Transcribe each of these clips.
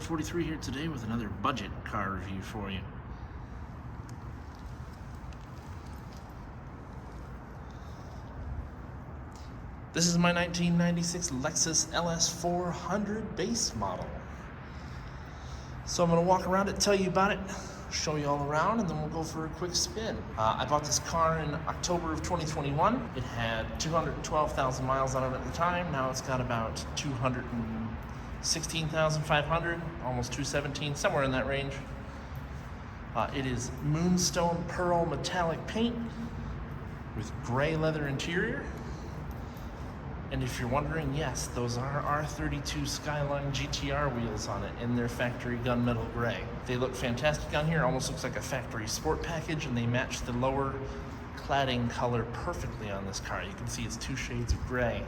Walkaround43 here today with another budget car review for you. This is my 1996 Lexus LS400 base model. So I'm going to walk around it, tell you about it, show you all around, and then we'll go for a quick spin. I bought this car in October of 2021. It had 212,000 miles on it at the time. Now it's got about 216,500, almost 217, somewhere in that range. It is moonstone pearl metallic paint with gray leather interior. And if you're wondering, yes, those are R32 Skyline GTR wheels on it in their factory gunmetal gray. They look fantastic on here, almost looks like a factory sport package, and they match the lower cladding color perfectly on this car. You can see it's two shades of gray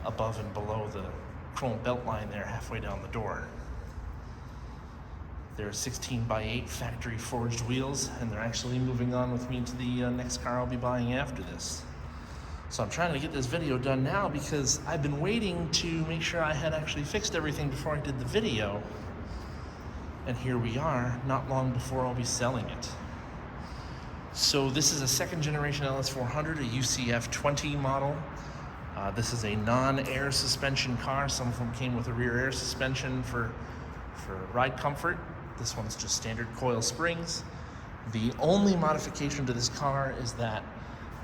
above and below the chrome belt line there halfway down the door. They're 16x8 factory forged wheels, and they're actually moving on with me to the next car I'll be buying after this. So I'm trying to get this video done now because I've been waiting to make sure I had actually fixed everything before I did the video. And here we are, not long before I'll be selling it. So this is a second generation LS400, a UCF 20 model. This is a non-air suspension car. Some of them came with a rear air suspension for ride comfort. This one's just standard coil springs. The only modification to this car is that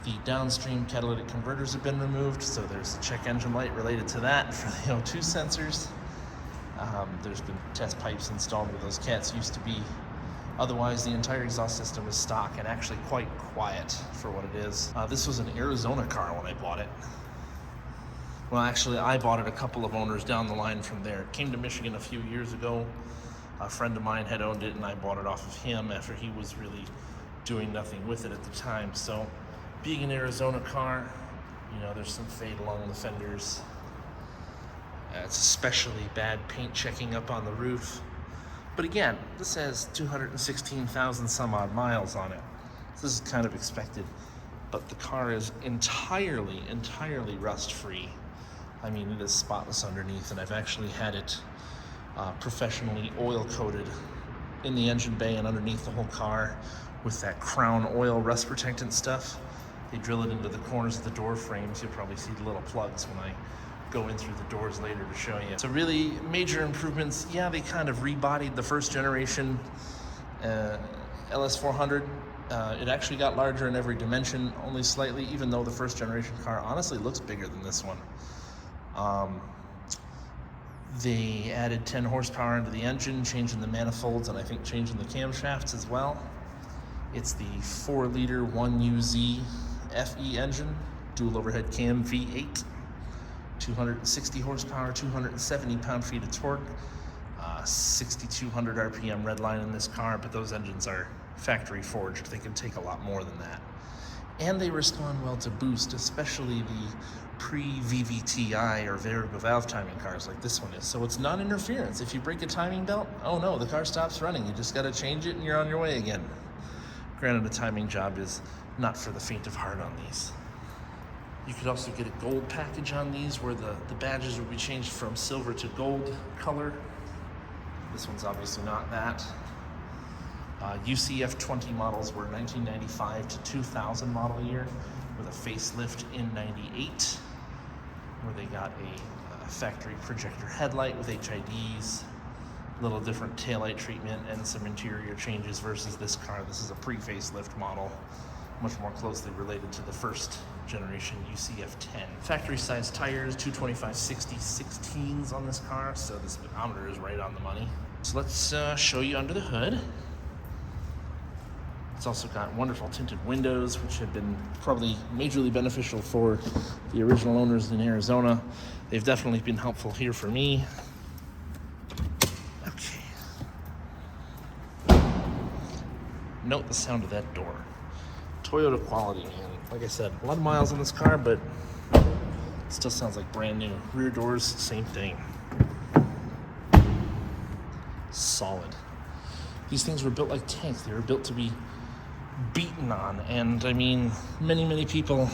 the downstream catalytic converters have been removed, so there's a check engine light related to that for the O2 sensors. There's been test pipes installed where those cats used to be. Otherwise, the entire exhaust system is stock and actually quite quiet for what it is. This was an Arizona car when I bought it. Well, actually, I bought it a couple of owners down the line from there. It came to Michigan a few years ago. A friend of mine had owned it, and I bought it off of him after he was really doing nothing with it at the time. So, being an Arizona car, you know, there's some fade along the fenders. It's especially bad paint checking up on the roof. But again, this has 216,000 some odd miles on it. So this is kind of expected. But the car is entirely rust-free. I mean, it is spotless underneath, and I've actually had it professionally oil-coated in the engine bay and underneath the whole car with that Crown Oil rust protectant stuff. They drill it into the corners of the door frames. You'll probably see the little plugs when I go in through the doors later to show you. So really major improvements. Yeah, they kind of rebodied the first generation LS400. It actually got larger in every dimension, only slightly, even though the first generation car honestly looks bigger than this one. They added 10 horsepower into the engine, changing the manifolds, and I think changing the camshafts as well. It's the 4-liter 1UZ FE engine, dual overhead cam V8, 260 horsepower, 270 pound-feet of torque, 6,200 RPM redline in this car, but those engines are factory forged. They can take a lot more than that. And they respond well to boost, especially the pre-VVTi or variable valve timing cars like this one is. So it's non-interference. If you break a timing belt, oh no, the car stops running. You just got to change it and you're on your way again. Granted, a timing job is not for the faint of heart on these. You could also get a gold package on these where the badges would be changed from silver to gold color. This one's obviously not that. UCF 20 models were 1995 to 2000 model year with a facelift in 98 where they got a factory projector headlight with HIDs, a little different taillight treatment, and some interior changes versus this car. This is a pre-facelift model, much more closely related to the first generation UCF 10. Factory size tires, 225/60 16s on this car, so the speedometer is right on the money. So let's show you under the hood. It's also got wonderful tinted windows, which have been probably majorly beneficial for the original owners in Arizona. They've definitely been helpful here for me. Okay. Note the sound of that door. Toyota quality, man. Like I said, a lot of miles on this car, but it still sounds like brand new. Rear doors, same thing. Solid. These things were built like tanks. They were built to be beaten on, and I mean, many people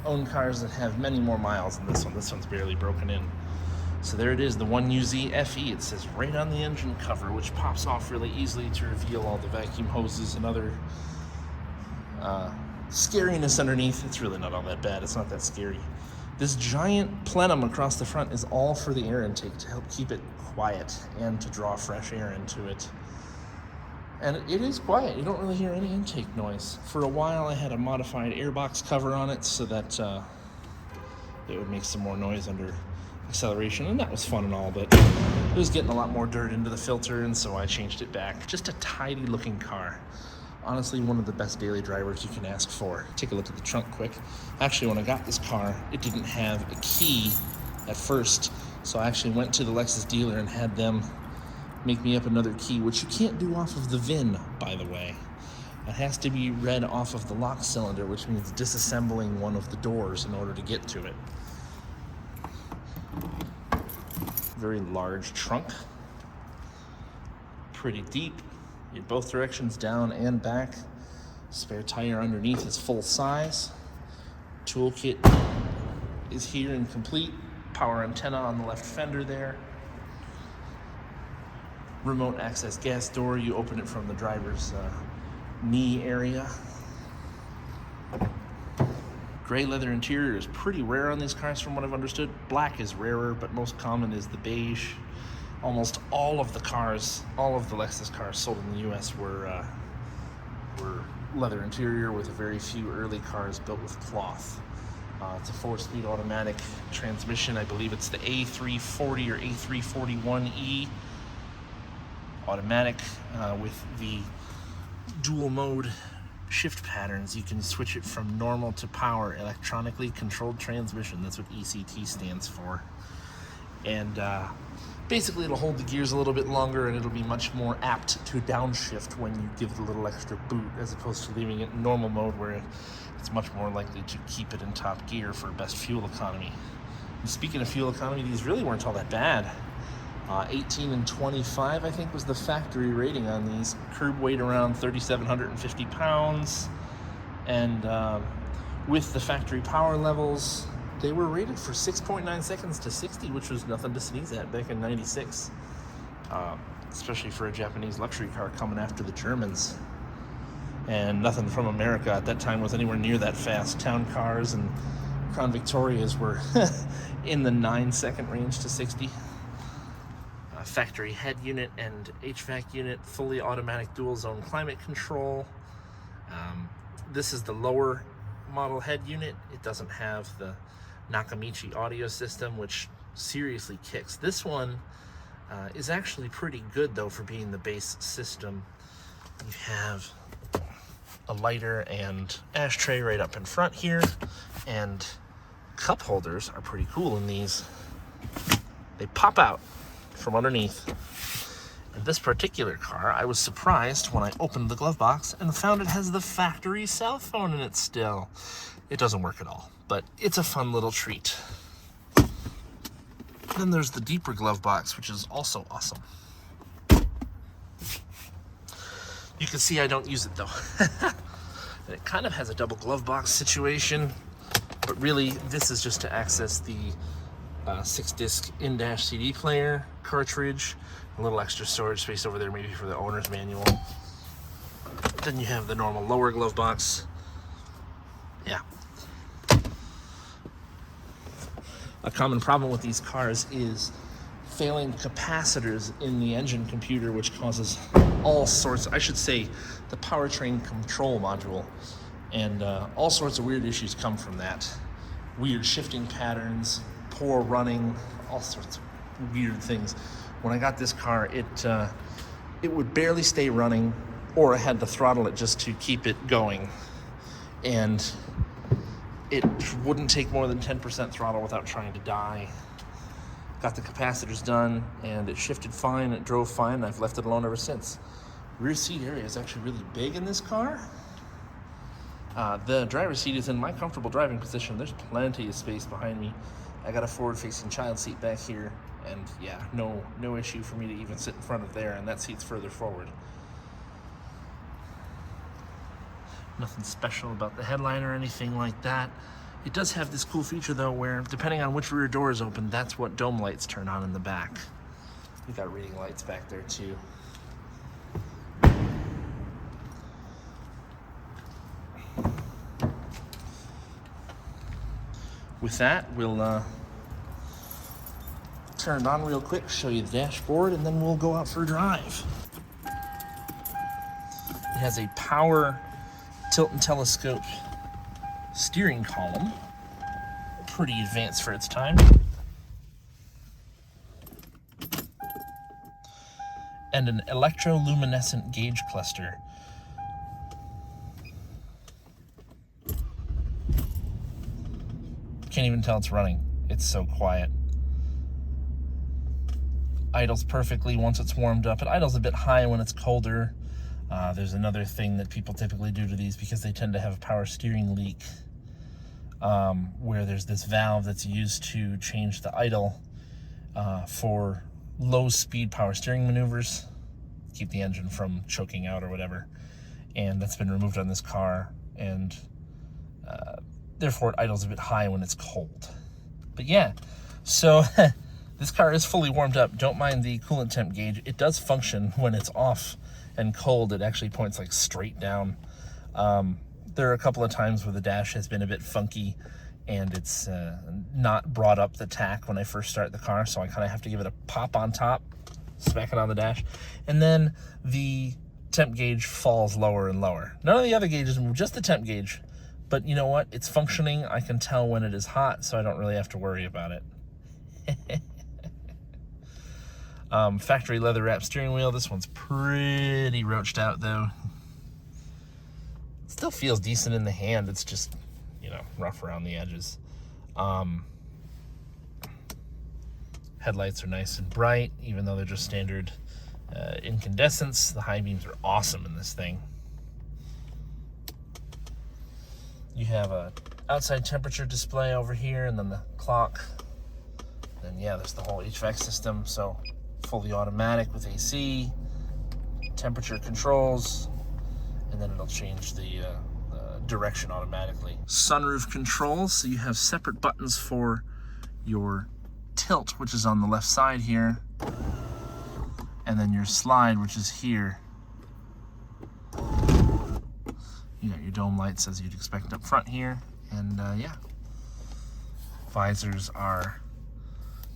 own cars that have many more miles than this one. This one's barely broken in. So there it is, the 1UZ FE. It says right on the engine cover, which pops off really easily to reveal all the vacuum hoses and other scariness underneath. It's really not all that bad. It's not that scary. This giant plenum across the front is all for the air intake to help keep it quiet and to draw fresh air into it. And it is quiet. You don't really hear any intake noise. For a while, I had a modified airbox cover on it so that it would make some more noise under acceleration, and that was fun and all, but it was getting a lot more dirt into the filter, and so I changed it back. Just a tidy looking car. Honestly, one of the best daily drivers you can ask for. Take a look at the trunk quick. Actually, when I got this car, it didn't have a key at first, so I actually went to the Lexus dealer and had them make me up another key, which you can't do off of the VIN, by the way. It has to be read off of the lock cylinder, which means disassembling one of the doors in order to get to it. Very large trunk, pretty deep in both directions, down and back. Spare tire underneath is full size. Toolkit is here and complete. Power antenna on the left fender there. Remote access gas door. You open it from the driver's knee area. Gray leather interior is pretty rare on these cars from what I've understood. Black is rarer, but most common is the beige. Almost all of the cars, all of the Lexus cars sold in the US were leather interior, with a very few early cars built with cloth. It's a 4-speed automatic transmission. I believe it's the A340 or A341E automatic with the dual mode shift patterns. You can switch it from normal to power, electronically controlled transmission. That's what ECT stands for. And basically it'll hold the gears a little bit longer, and it'll be much more apt to downshift when you give it a little extra boot, as opposed to leaving it in normal mode, where it's much more likely to keep it in top gear for best fuel economy. And speaking of fuel economy, these really weren't all that bad. 18 and 25, I think, was the factory rating on these. Curb weight around 3,750 pounds. And with the factory power levels, they were rated for 6.9 seconds to 60, which was nothing to sneeze at back in 96. Especially for a Japanese luxury car coming after the Germans. And nothing from America at that time was anywhere near that fast. Town cars and Crown Victorias were in the 9-second range to 60. Factory head unit and HVAC unit, fully automatic dual zone climate control. This is the lower model head unit. It doesn't have the Nakamichi audio system, which seriously kicks. This one is actually pretty good though for being the base system. You have a lighter and ashtray right up in front here, and cup holders are pretty cool in these. They pop out from underneath. In this particular car, I was surprised when I opened the glove box and found it has the factory cell phone in it still. It doesn't work at all, but it's a fun little treat. Then there's the deeper glove box, which is also awesome. You can see I don't use it though. And it kind of has a double glove box situation, but really this is just to access the 6-disc in-dash CD player cartridge, a little extra storage space over there maybe for the owner's manual. Then you have the normal lower glove box. Yeah. A common problem with these cars is failing capacitors in the engine computer, which causes all sorts, I should say the powertrain control module, and all sorts of weird issues come from that. Weird shifting patterns, poor running, all sorts of weird things. When I got this car, it would barely stay running, or I had to throttle it just to keep it going. And it wouldn't take more than 10% throttle without trying to die. Got the capacitors done, and it shifted fine, it drove fine, and I've left it alone ever since. Rear seat area is actually really big in this car. The driver's seat is in my comfortable driving position. There's plenty of space behind me. I got a forward-facing child seat back here, and yeah, no issue for me to even sit in front of there, and that seat's further forward. Nothing special about the headline or anything like that. It does have this cool feature though where depending on which rear door is open, that's what dome lights turn on in the back. We got reading lights back there too. With that, we'll turn it on real quick, show you the dashboard, and then we'll go out for a drive. It has a power tilt and telescope steering column, pretty advanced for its time. And an electroluminescent gauge cluster. Can't even tell it's running. It's so quiet. Idles perfectly once it's warmed up. It idles a bit high when it's colder. There's another thing that people typically do to these because they tend to have a power steering leak, where there's this valve that's used to change the idle for low speed power steering maneuvers, keep the engine from choking out or whatever. And that's been removed on this car, and therefore it idles a bit high when it's cold. But yeah, so this car is fully warmed up. Don't mind the coolant temp gauge. It does function when it's off and cold. It actually points like straight down. There are a couple of times where the dash has been a bit funky and it's not brought up the tack when I first start the car, so I kind of have to give it a pop on top, smack it on the dash, and then the temp gauge falls lower and lower. None of the other gauges move, just the temp gauge. But you know what? It's functioning. I can tell when it is hot, so I don't really have to worry about it. Factory leather wrap steering wheel. This one's pretty roached out though. It still feels decent in the hand. It's just, you know, rough around the edges. Headlights are nice and bright, even though they're just standard incandescents. The high beams are awesome in this thing. You have a outside temperature display over here, and then the clock. And yeah, there's the whole HVAC system. So fully automatic with AC, temperature controls, and then it'll change the direction automatically. Sunroof controls, so you have separate buttons for your tilt, which is on the left side here, and then your slide, which is here. You got your dome lights as you'd expect up front here, and yeah, visors are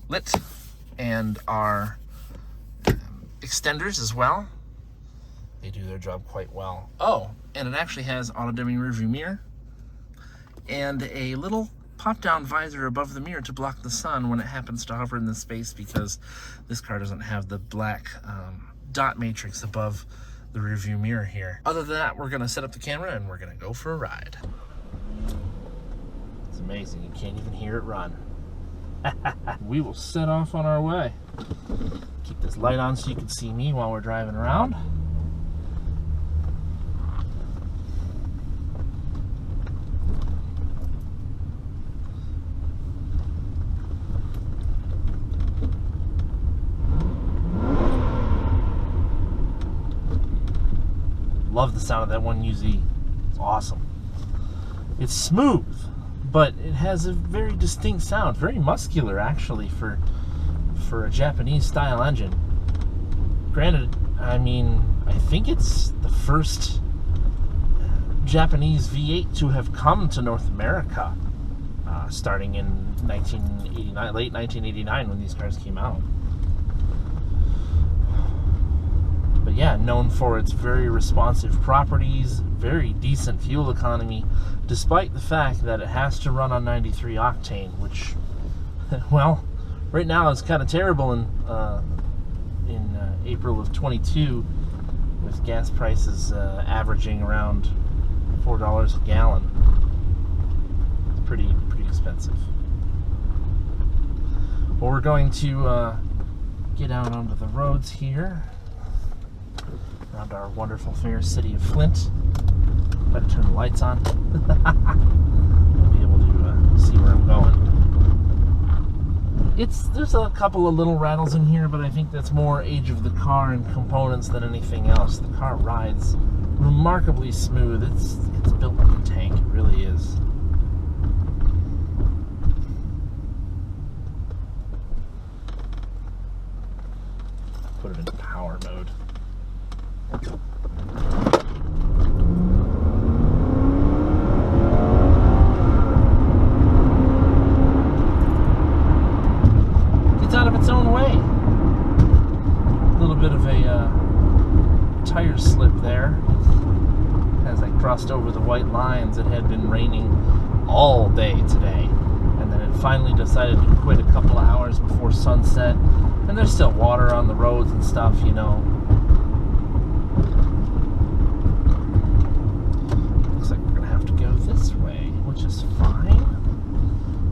lit and are extenders as well. They do their job quite well. Oh, and it actually has auto-dimming rearview mirror and a little pop-down visor above the mirror to block the sun when it happens to hover in the space, because this car doesn't have the black dot matrix above the rearview mirror here. Other than that, we're gonna set up the camera and we're gonna go for a ride. It's amazing, you can't even hear it run. We will set off on our way. Keep this light on so you can see me while we're driving around. Love the sound of that 1UZ. It's awesome. It's smooth, but it has a very distinct sound. Very muscular, actually, for a Japanese style engine. Granted, I mean, I think it's the first Japanese V8 to have come to North America, starting in 1989, late 1989 when these cars came out. But yeah, known for its very responsive properties, very decent fuel economy, despite the fact that it has to run on 93 octane, which, well, right now it's kind of terrible in April of 22, with gas prices averaging around $4 a gallon. It's pretty expensive. Well, we're going to get out onto the roads here, around our wonderful fair city of Flint. Better turn the lights on. I'll be able to see where I'm going. There's a couple of little rattles in here, but I think that's more age of the car and components than anything else. The car rides remarkably smooth. It's built like a tank, it really is. put it in power mode. Gets out of its own way. A little bit of a tire slip there. As I crossed over the white lines, it had been raining all day today. And then it finally decided to quit a couple of hours before sunset. And there's still water on the roads and stuff, you know. Looks like we're going to have to go this way, which is fine.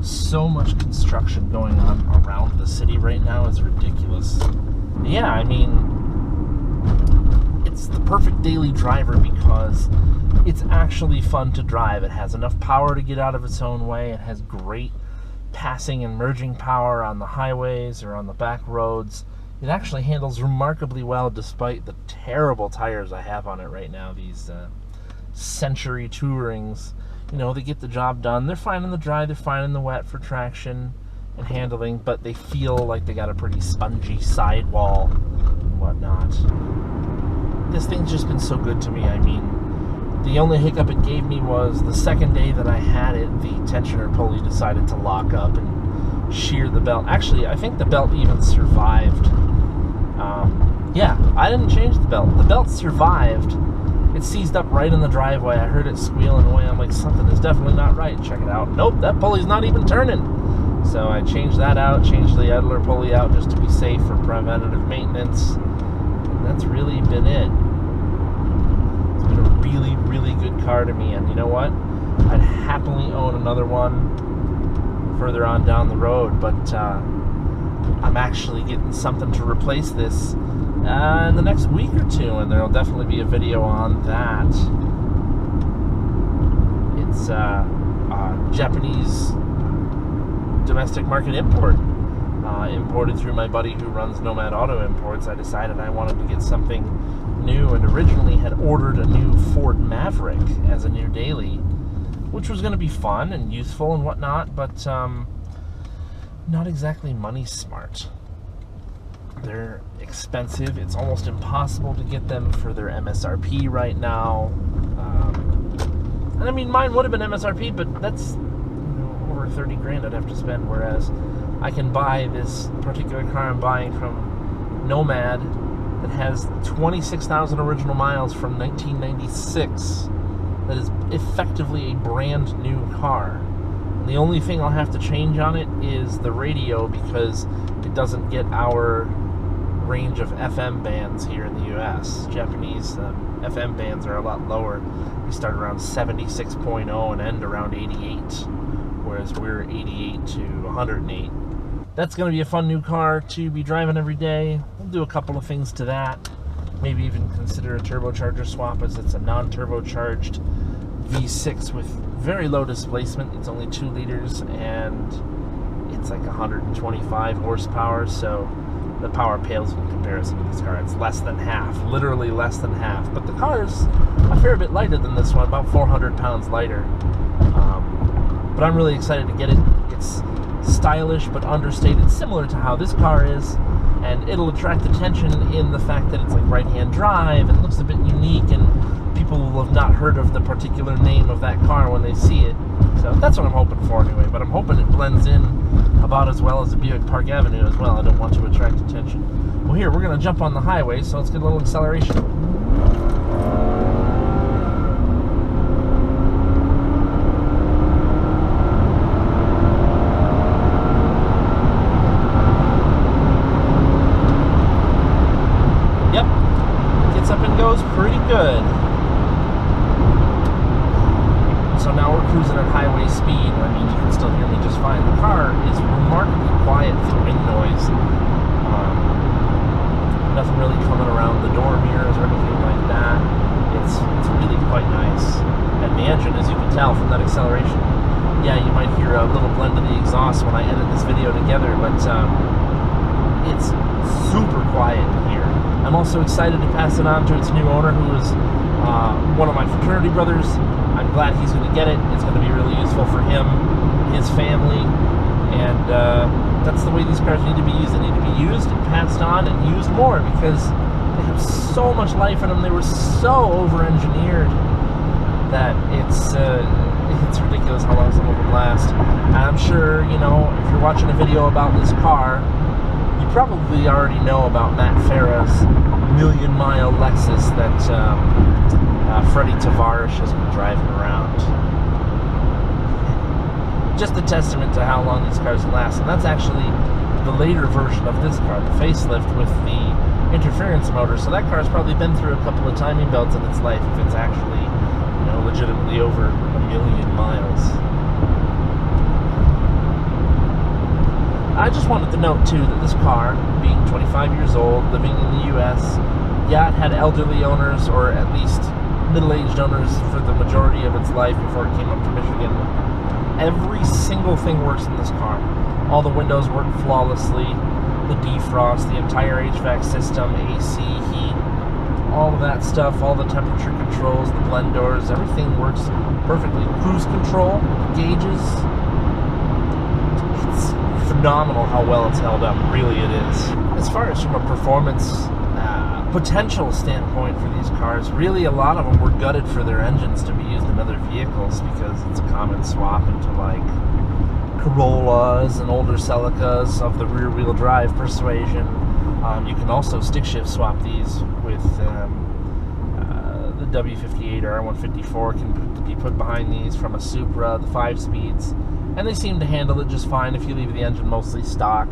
So much construction going on around the city right now is ridiculous. Yeah, I mean, it's the perfect daily driver because it's actually fun to drive. It has enough power to get out of its own way. It has great passing and merging power on the highways or on the back roads. It actually handles remarkably well despite the terrible tires I have on it right now. These Century Tourings, you know, they get the job done. They're fine in the dry, they're fine in the wet for traction and handling, but they feel like they got a pretty spongy sidewall and whatnot. This thing's just been so good to me. I mean, the only hiccup it gave me was the second day that I had it, the tensioner pulley decided to lock up and shear the belt. Actually, I think the belt even survived. Yeah, I didn't change the belt. The belt survived. It seized up right in the driveway. I heard it squealing away. I'm like, something is definitely not right. Check it out. Nope, that pulley's not even turning. So I changed that out, changed the idler pulley out just to be safe for preventative maintenance. And that's really been it. It's been a really, really good car to me. And you know what? I'd happily own another one further on down the road. But I'm actually getting something to replace this in the next week or two. And there'll definitely be a video on that. It's Japanese domestic market import, imported through my buddy who runs Nomad Auto Imports. I decided I wanted to get something new and originally had ordered a new Ford Maverick as a new daily, which was going to be fun and useful and whatnot, but not exactly money smart. They're expensive. It's almost impossible to get them for their MSRP right now. And I mean, mine would have been MSRP, but that's over 30 grand I'd have to spend, whereas I can buy this particular car I'm buying from Nomad that has 26,000 original miles from 1996 that is effectively a brand new car. And the only thing I'll have to change on it is the radio because it doesn't get our range of FM bands here in the US. Japanese FM bands are a lot lower. We start around 76.0 and end around 88. Whereas we're 88 to 108. That's going to be a fun new car to be driving every day. We'll do a couple of things to that. Maybe even consider a turbocharger swap, as it's a non-turbocharged V6 with very low displacement. It's only 2 liters and it's like 125 horsepower, so the power pales in comparison to this car. It's less than half, literally less than half. But the car's a fair bit lighter than this one, about 400 pounds lighter. But I'm really excited to get it. It's stylish but understated, similar to how this car is, and it'll attract attention in the fact that it's like right-hand drive and looks a bit unique, and people will have not heard of the particular name of that car when they see it. So that's what I'm hoping for anyway, but I'm hoping it blends in about as well as the Buick Park Avenue as well. I don't want to attract attention. Well, here, we're going to jump on the highway, so let's get a little acceleration. Pretty good. So now we're cruising at highway speed. I mean, you can still hear me just fine. The car is remarkably quiet for wind noise. Nothing really coming around the door mirrors or anything like that. It's really quite nice. And the engine, as you can tell from that acceleration, yeah, you might hear a little blend of the exhaust when I edit this video together, but it's super quiet here. I'm also excited to pass it on to its new owner, who is one of my fraternity brothers. I'm glad he's going to get it. It's going to be really useful for him, his family, and that's the way these cars need to be used. They need to be used and passed on and used more because they have so much life in them. They were so over-engineered that it's ridiculous how long some of them last. And I'm sure, you know, if you're watching a video about this car, you probably already know about Matt Farah's million-mile Lexus that Freddie Tavares has been driving around. Just a testament to how long these cars last. And that's actually the later version of this car, the facelift with the interference motor. So that car's probably been through a couple of timing belts in its life if it's actually, you know, legitimately over 1 million miles. I just wanted to note too that this car, being 25 years old, living in the US, yeah, it had elderly owners, or at least middle-aged owners for the majority of its life before it came up to Michigan. Every single thing works in this car. All the windows work flawlessly, the defrost, the entire HVAC system, AC, heat, all of that stuff, all the temperature controls, the blend doors, everything works perfectly. Cruise control, gauges, it's phenomenal how well it's held up, really it is. As far as from a performance potential standpoint for these cars, really a lot of them were gutted for their engines to be used in other vehicles because it's a common swap into like Corollas and older Celicas of the rear-wheel drive persuasion. You can also stick shift swap these with the W58 or R154 can be put behind these from a Supra, the 5-speeds, and they seem to handle it just fine if you leave the engine mostly stock.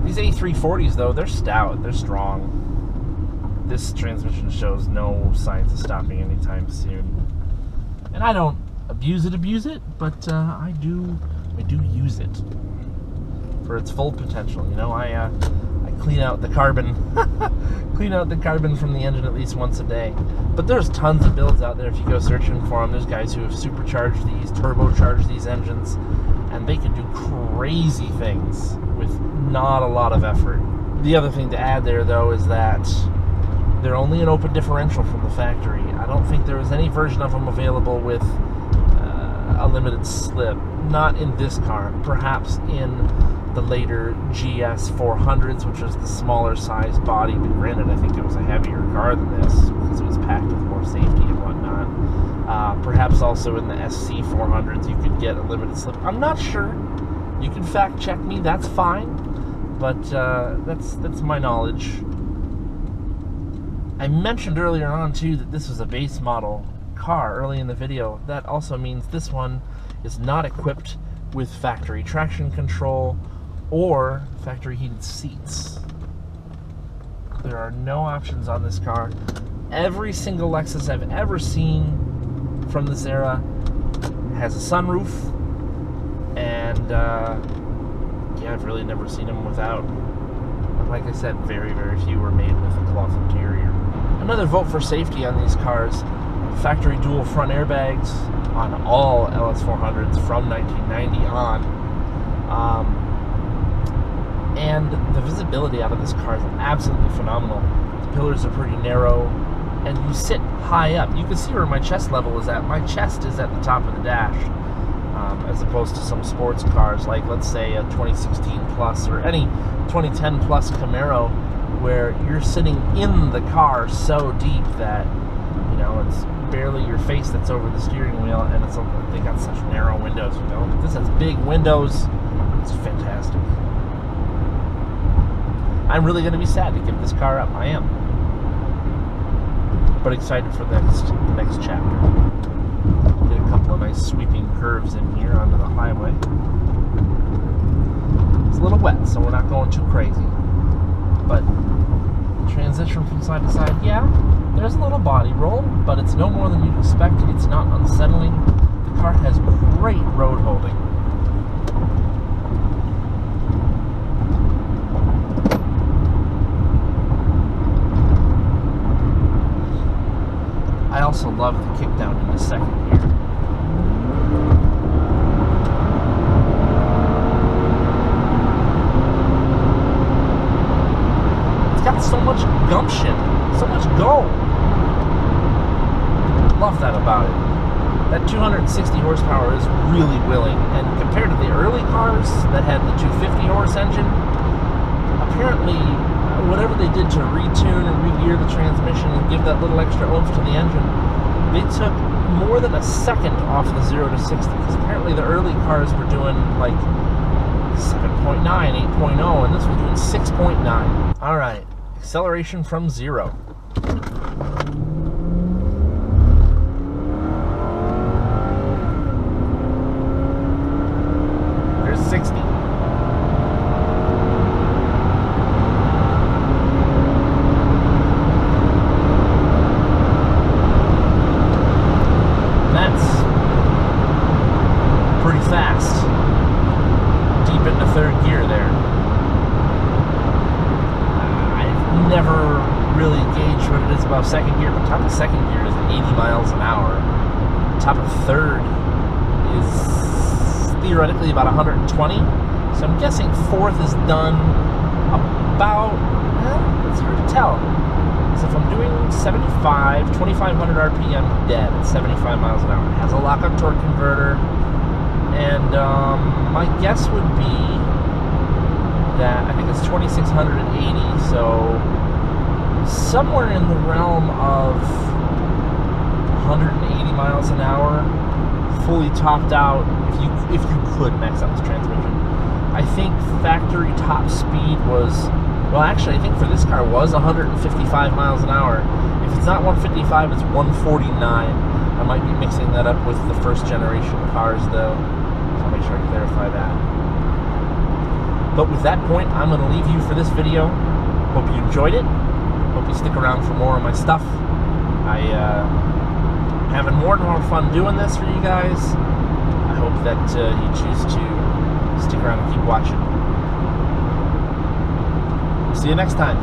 These A340s, though, they're stout, they're strong. This transmission shows no signs of stopping anytime soon. And I don't abuse it, but I do use it for its full potential. You know, I clean out the carbon, clean out the carbon from the engine at least once a day. But there's tons of builds out there if you go searching for them. There's guys who have supercharged these, turbocharged these engines, and they can do crazy things with not a lot of effort. The other thing to add there, though, is that they're only an open differential from the factory. I don't think there was any version of them available with a limited slip. Not in this car. Perhaps in the later GS 400s, which was the smaller size body. But granted, I think it was a heavier car than this because it was packed with more safety and whatnot. Perhaps also in the SC 400s you could get a limited slip. I'm not sure. You can fact check me. That's fine. But that's my knowledge. I mentioned earlier on too that this was a base model car early in the video. That also means this one is not equipped with factory traction control or factory heated seats. There are no options on this car. Every single Lexus I've ever seen from this era has a sunroof, and yeah, I've really never seen them without. Like I said, very, very few were made with a cloth interior. Another vote for safety on these cars: factory dual front airbags on all LS400s from 1990 on. And the visibility out of this car is absolutely phenomenal. The pillars are pretty narrow, and you sit high up. You can see where my chest level is at. My chest is at the top of the dash, as opposed to some sports cars like, let's say, a 2016 Plus or any 2010 Plus Camaro, where you're sitting in the car so deep that, you know, it's barely your face that's over the steering wheel, and they got such narrow windows, you know. But this has big windows. It's fantastic. I'm really going to be sad to give this car up. I am. But excited for the next chapter. Get a couple of nice sweeping curves in here onto the highway. It's a little wet, so we're not going too crazy. But transition from side to side, yeah, there's a little body roll, but it's no more than you'd expect. It's not unsettling. The car has great road holding. I also love the kickdown in the second gear. It's got so much gumption, so much go. Love that about it. that 260 horsepower is really willing, and compared to the early cars that had the 250 horse engine, apparently whatever they did to retune and re-gear the transmission and give that little extra oomph to the engine, they took more than a second off the 0 to 60, because apparently the early cars were doing like 7.9, 8.0, and this was doing 6.9. All right, acceleration from 0. There's 60. That's pretty fast. Deep into third gear there. I've never really gauged what it is above second gear, but top of second gear is 80 miles an hour. Top of third is theoretically about 120. So I'm guessing fourth is done about, well, it's hard to tell. Because if I'm doing 75, 2,500 RPM dead at 75 miles an hour, it has a lock-up torque converter, and my guess would be that, I think it's 2,680, so somewhere in the realm of 180 miles an hour, fully topped out, if you could max out this transmission. I think factory top speed was, well, actually, I think for this car was 155 miles an hour. If it's not 155, it's 149. I might be mixing that up with the first generation cars, though. So I'll make sure I clarify that. But with that point, I'm going to leave you for this video. Hope you enjoyed it. Hope you stick around for more of my stuff. Having more and more fun doing this for you guys. I hope that you choose to stick around and keep watching. See you next time.